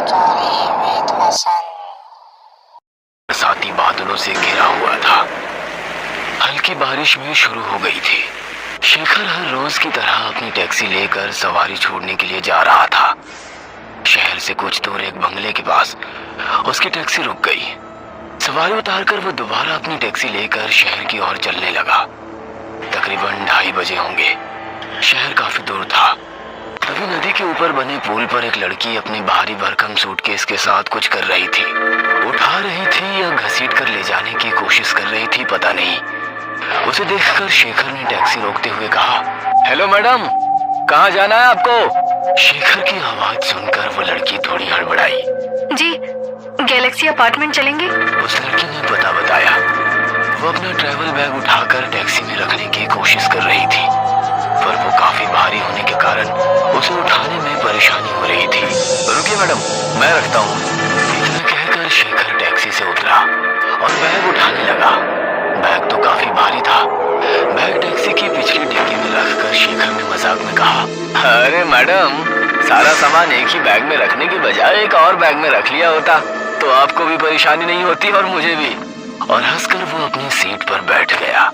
story with Hasan। बरसाती बादलों से घिरा हुआ था। हल्की बारिश भी शुरू हो गई थी। शेखर हर रोज की तरह अपनी टैक्सी लेकर सवारी छोड़ने के लिए जा रहा था। शहर से कुछ दूर एक बंगले के पास उसकी टैक्सी रुक गई। सवारी उतारकर वो दोबारा अपनी टैक्सी लेकर शहर की ओर चलने लगा। तकरीबन 2:30 बजे होंगे। शहर काफी दूर था। तभी नदी के ऊपर बने पुल पर एक लड़की अपनी भारी भरकम सूटकेस के साथ कुछ कर रही थी। उठा रही थी या घसीट कर ले जाने की कोशिश कर रही थी, पता नहीं। उसे देखकर शेखर ने टैक्सी रोकते हुए कहा, हेलो मैडम, कहाँ जाना है आपको? शेखर की आवाज सुनकर वो लड़की थोड़ी हड़बड़ाई। जी, गैलेक्सी अपार्टमेंट चलेंगे? उस लड़की ने पता बताया। वो अपना ट्रैवल बैग उठाकर टैक्सी में रखने की कोशिश कर रही थी, पर वो काफी भारी होने के कारण उसे उठाने में परेशानी हो रही थी। रुकिए मैडम, मैं रखता हूँ। इतना कहकर शेखर टैक्सी से उतरा और बैग उठाने लगा। बैग तो काफी भारी था। बैग टैक्सी की पिछली डिग्गी में रखकर शेखर ने मजाक में कहा, अरे मैडम, सारा सामान एक ही बैग में रखने की बजाय एक और बैग में रख लिया होता तो आपको भी परेशानी नहीं होती और मुझे भी। और हंसकर वो अपनी सीट पर बैठ गया।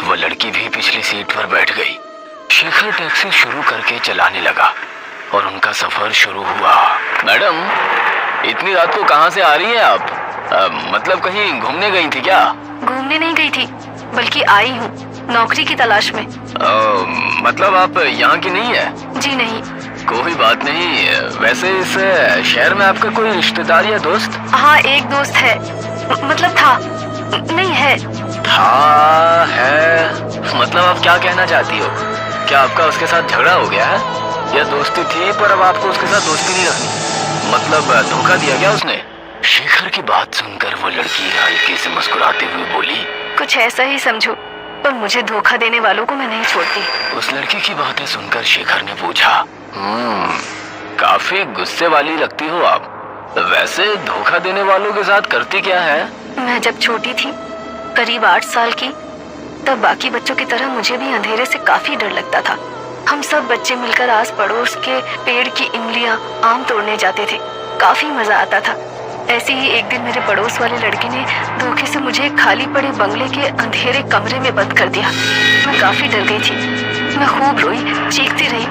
वो लड़की भी पिछली सीट पर बैठ गई। शेखर टैक्सी शुरू करके चलाने लगा और उनका सफर शुरू हुआ। मैडम, इतनी रात को कहाँ से आ रही हैं आप? मतलब कहीं घूमने गई थी क्या? घूमने नहीं गई थी, बल्कि आई हूँ नौकरी की तलाश में। मतलब आप यहाँ की नहीं है? जी नहीं। कोई बात नहीं। वैसे इस शहर में आपका कोई रिश्तेदार या दोस्त? हाँ, एक दोस्त है, मतलब था, नहीं है। हाँ है, मतलब आप क्या कहना चाहती हो? क्या आपका उसके साथ झगड़ा हो गया है या दोस्ती थी पर अब आपको उसके साथ दोस्ती नहीं रखनी? मतलब धोखा दिया क्या उसने? शेखर की बात सुनकर वो लड़की हल्के से मुस्कुराते हुए बोली, कुछ ऐसा ही समझो, पर मुझे धोखा देने वालों को मैं नहीं छोड़ती। उस लड़की की बातें सुनकर शेखर ने पूछा, काफी गुस्से वाली लगती हो आप। वैसे धोखा देने वालों के साथ करती क्या है? मैं जब छोटी थी, करीब 8 साल की, तब बाकी बच्चों की तरह मुझे भी अंधेरे से काफी डर लगता था। हम सब बच्चे मिलकर आस पड़ोस के पेड़ की इमलियां, आम तोड़ने जाते थे। काफी मजा आता था। ऐसे ही एक दिन मेरे पड़ोस वाले लड़के ने धोखे से मुझे खाली पड़े बंगले के अंधेरे कमरे में बंद कर दिया। मैं काफी डर गई थी। मैं खूब रोई, चीखती रही,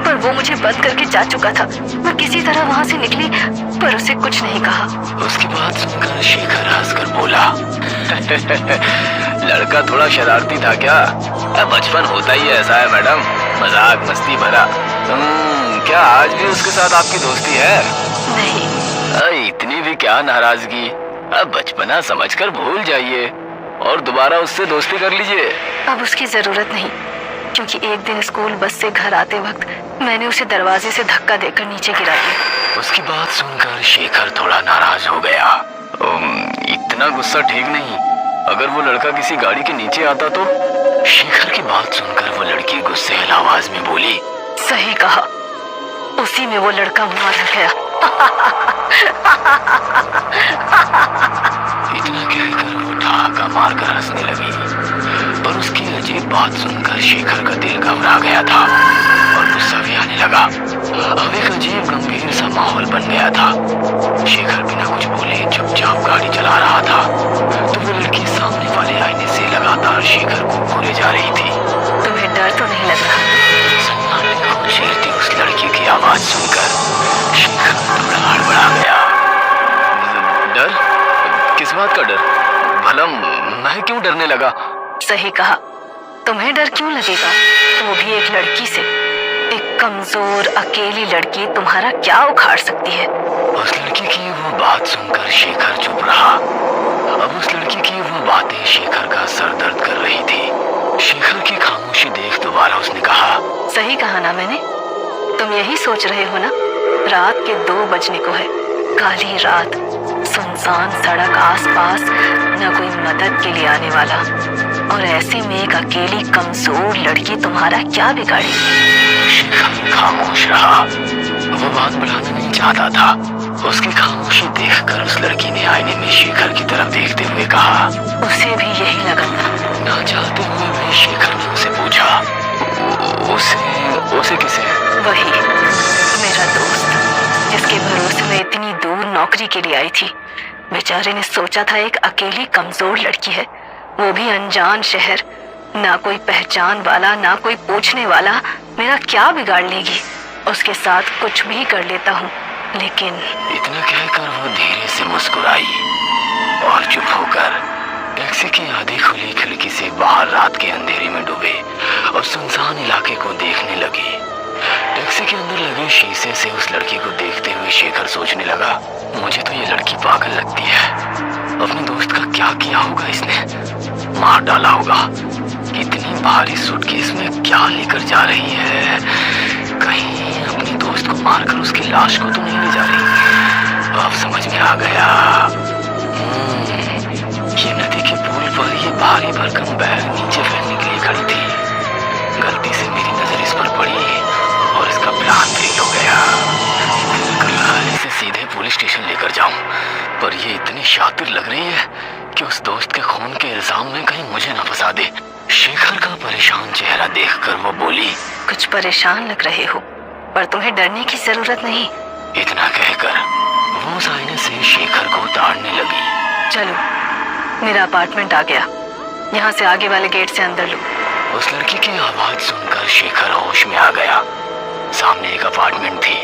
पर वो मुझे बंद करके जा चुका था। मैं किसी तरह वहाँ से निकली, पर उसे कुछ नहीं कहा। उसकी बात सुनकर शेखर हंसकर बोला, लड़का थोड़ा शरारती था क्या? बचपन होता ही ऐसा है मैडम, मजाक मस्ती भरा। क्या आज भी उसके साथ आपकी दोस्ती है? नहीं। इतनी भी क्या नाराजगी? अब बचपना समझकर भूल जाइए और दोबारा उससे दोस्ती कर लीजिए। अब उसकी जरूरत नहीं, क्योंकि एक दिन स्कूल बस से घर आते वक्त मैंने उसे दरवाजे से धक्का देकर नीचे गिरा दिया। उसकी बात सुनकर शेखर थोड़ा नाराज हो गया। इतना गुस्सा ठीक नहीं। अगर वो लड़का किसी गाड़ी के नीचे आता तो? शेखर की बात सुनकर वो लड़की गुस्से आवाज में बोली, सही कहा, उसी में वो लड़का मार गया। इतना कहकर वो ठहाका मारकर हंसने लगी, पर उसकी अजीब बात सुनकर शेखर का दिल घबरा गया था और गुस्सा भी आने लगा। अब एक अजीब गंभीर सा माहौल बन गया था। शेखर बिना कुछ बोले चुपचाप गाड़ी चला रहा था, तो वो लड़की सामने वाले आईने से लगातार शेखर को घूरे जा रही थी। तुम्हें डर तो नहीं लग रहा? सन्नाटे को चीरती उस लड़की की आवाज सुनकर शेखर थोड़ा हड़बड़ा गया। डर? किस बात का डर? भला मैं क्यों डरने लगा? सही कहा, तुम्हें डर क्यों लगेगा? वो भी एक लड़की से। एक कमजोर अकेली लड़की तुम्हारा क्या उखाड़ सकती है? उस लड़की की वो बात सुनकर शेखर चुप रहा। अब उस लड़की की वो बातें शेखर का सर दर्द कर रही थी। शेखर की खामोशी देख दोबारा उसने कहा, सही कहा ना मैंने? तुम यही सोच रहे हो ना? रात के 2 बजने को है, काली रात, सुनसान सड़क, आसपास न कोई मदद के लिए आने वाला, और ऐसे में एक अकेली कमजोर लड़की तुम्हारा क्या बिगाड़ेगी? शेखर खामोश रहा। वो बात बढ़ाना नहीं चाहता था। उसकी खामोशी देखकर उस लड़की ने आईने में शेखर की तरफ देखते हुए कहा, उसे भी यही लगा था। ना चाहते हुए भी शेखर ने उसे पूछा, उसे किसे? वही मेरा दोस्त, जिसके भरोसे में इतनी दूर नौकरी के लिए आई थी। बेचारे ने सोचा था एक अकेली कमजोर लड़की है, वो भी अनजान शहर, ना कोई पहचान वाला ना कोई पूछने वाला, मेरा क्या बिगाड़ लेगी, उसके साथ कुछ भी कर लेता हूँ। लेकिन इतना कहकर वो धीरे से मुस्कुराई और चुप होकर टैक्सी की आधी खुली खिड़की से बाहर रात के अंधेरे में डूबे और सुनसान इलाके को देखने लगी। टैक्सी के अंदर लगे शीशे से उस लड़की को देखते हुए शेखर सोचने लगा, मुझे तो ये लड़की पागल लगती है। अपने दोस्त का क्या किया होगा इसने? मार डाला होगा। इतनी भारी सूटकेस में क्या लेकर जा रही है? कहीं अपने दोस्त को मारकर उसकी लाश को तो नहीं ले जा रही? अब समझ में आ गया। ये नदी के पुल पर ये भारी भरकम बैग नीचे फेंकने के लिए खड़ी थी। गलती से मेरी नजर इस पर पड़ी और इसका प्लान फेल हो गया। कर रहा है इसे सीधे पुलिस स्टेशन लेकर जाऊं, पर ये इतनी शातिर लग रही है कि उस दोस्त के खून के इल्जाम में कहीं मुझे न फंसा दे। शेखर का परेशान चेहरा देखकर वो बोली, कुछ परेशान लग रहे हो, पर तुम्हें डरने की जरूरत नहीं। इतना कहकर वो उस आईने से शेखर को उतारने लगी। चलो, मेरा अपार्टमेंट आ गया, यहाँ से आगे वाले गेट से अंदर लो। उस लड़की की आवाज सुनकर शेखर होश में आ गया। सामने एक अपार्टमेंट थी।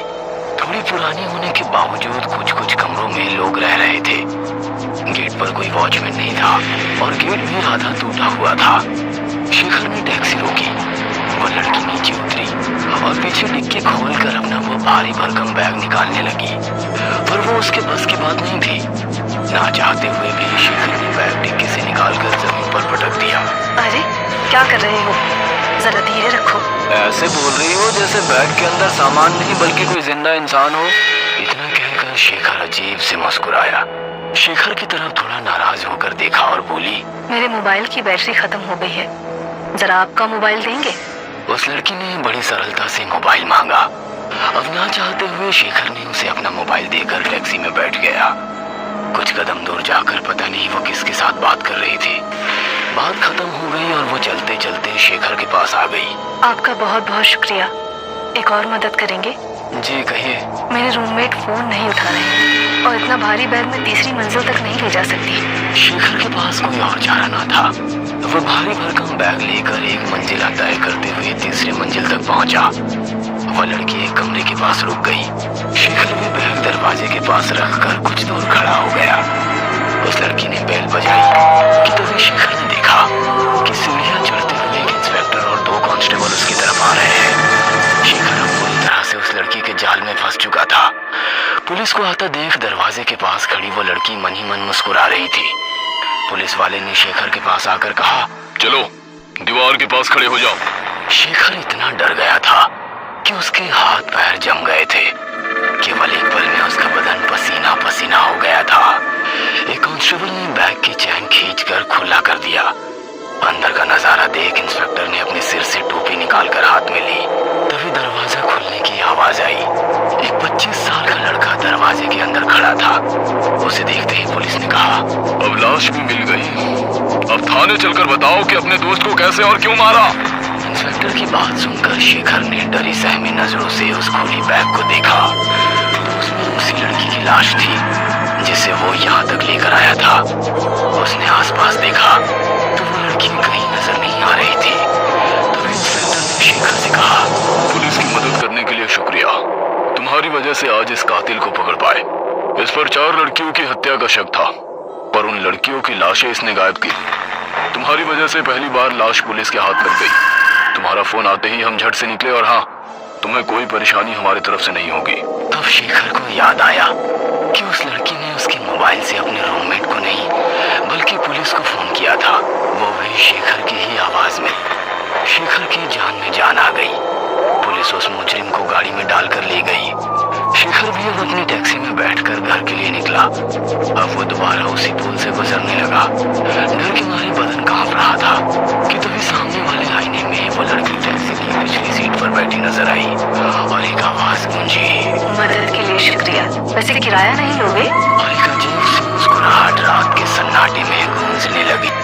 थोड़ी पुरानी होने के बावजूद कुछ कुछ कमरों में लोग रह रहे थे। गेट पर कोई वॉचमैन नहीं था और गेट भी आधा टूटा हुआ था। शेखर ने टैक्सी रोकी, वो लड़की नीचे उतरी और पीछे डिक्की खोलकर अपना वो भारी भरकम बैग निकालने लगी, पर वो उसके बस की बात नहीं थी। ना चाहते हुए भी शेखर ने बैग डिक्की से निकालकर जमीन पर पटक दिया। अरे क्या कर रहे हो? जरा धीरे रखो। ऐसे बोल रही हो जैसे बैग के अंदर सामान नहीं बल्कि कोई जिंदा इंसान हो। इतना कहकर शेखर अजीब से मुस्कुराया। शेखर की तरफ थोड़ा नाराज होकर देखा और बोली, मेरे मोबाइल की बैटरी खत्म हो गई है, जरा आपका मोबाइल देंगे? उस लड़की ने बड़ी सरलता से मोबाइल मांगा। अब ना चाहते हुए शेखर ने उसे अपना मोबाइल देकर टैक्सी में बैठ गया। कुछ कदम दूर जाकर पता नहीं वो किसके साथ बात कर रही थी। बात खत्म हो गई और वो चलते चलते शेखर के पास आ गई। आपका बहुत बहुत शुक्रिया। एक और मदद करेंगे? जी कहिए। मेरे रूममेट फोन नहीं उठा रहे और इतना भारी बैग मैं तीसरी मंजिल तक नहीं ले जा सकती। शेखर के पास कोई और चारा ना था। वो भारी भरकम बैग लेकर एक मंजिला तय करते हुए तीसरी मंजिल तक पहुंचा। वह लड़की एक कमरे के पास रुक गई। शेखर भी बैग दरवाजे के पास रखकर कुछ दूर खड़ा हो गया। उस लड़की ने बेल बजाई कि तभी शेखर ने देखा कि सीढ़ियां चढ़ते हुए एक इंस्पेक्टर और 2 कांस्टेबल उसकी तरफ आ रहे हैं। शेखर अब पूरी तरह से उस लड़की के जाल में फंस चुका था। पुलिस को आता देख दरवाजे के पास खड़ी वो लड़की मन ही मन मुस्कुरा रही थी। पुलिस वाले ने शेखर के पास आकर कहा, चलो दीवार के पास खड़े हो जाओ। शेखर इतना डर गया था कि उसके हाथ पैर जम गए थे। केवल एक पल में उसका बदन पसीना पसीना हो गया था। एक कांस्टेबल ने बैग की चैन खींचकर खुला कर दिया। अंदर का नजारा देख इंस्पेक्टर ने अपने सिर से टोपी निकालकर हाथ में ली। तभी दरवाजा खुलने की आवाज आई। एक 25 साल का लड़का दरवाजे के अंदर खड़ा था। उसे देखते ही पुलिस ने कहा, अब लाश भी मिल गई। अब थाने चलकर बताओ कि अपने दोस्त को कैसे और क्यों मारा। इंस्पेक्टर की बात सुनकर शेखर ने डरी सहमी नजरों से उस खुली बैग को देखा। तो उसमें उसी लड़की की लाश थी जिसे वो यहाँ तक लेकर आया था। उसने आसपास देखा तो वो लड़की कहीं नजर नहीं आ रही थी। तभी इंस्पेक्टर ने शेखर से कहा, पुलिस की मदद करने के लिए शुक्रिया। तुम्हारी वजह से आज इस कातिल को पकड़ पाए। इस पर 4 लड़कियों की हत्या का शक था, पर उन लड़कियों की लाशें इसने गायब की। तुम्हारी वजह से पहली बार लाश पुलिस के हाथ लग गई। तुम्हारा फोन आते ही हम झट से निकले और हाँ, तुम्हें कोई परेशानी हमारी तरफ से नहीं होगी। तब शेखर को याद आया कि उस लड़की ने उसके मोबाइल से अपने रूममेट को नहीं बल्कि पुलिस को फोन किया था। वो भी शेखर की ही आवाज में। शेखर की जान में जान आ गई। पुलिस उस मुजरिम को गाड़ी में डालकर ले गई। शेखर भी अब अपनी टैक्सी में बैठकर घर के लिए निकला। अब वो दोबारा उसी पुल से गुजरने लगा। डर के मारे बदन कांप रहा था कि तभी सामने वाले आईने में वो लड़की टैक्सी की पिछली सीट पर बैठी नजर आई और एक आवाज गूंजी, मदद के लिए शुक्रिया, वैसे किराया नहीं लोगे? और एक अजीब सी मुस्कुराहट रात के सन्नाटे में गूंजने लगी।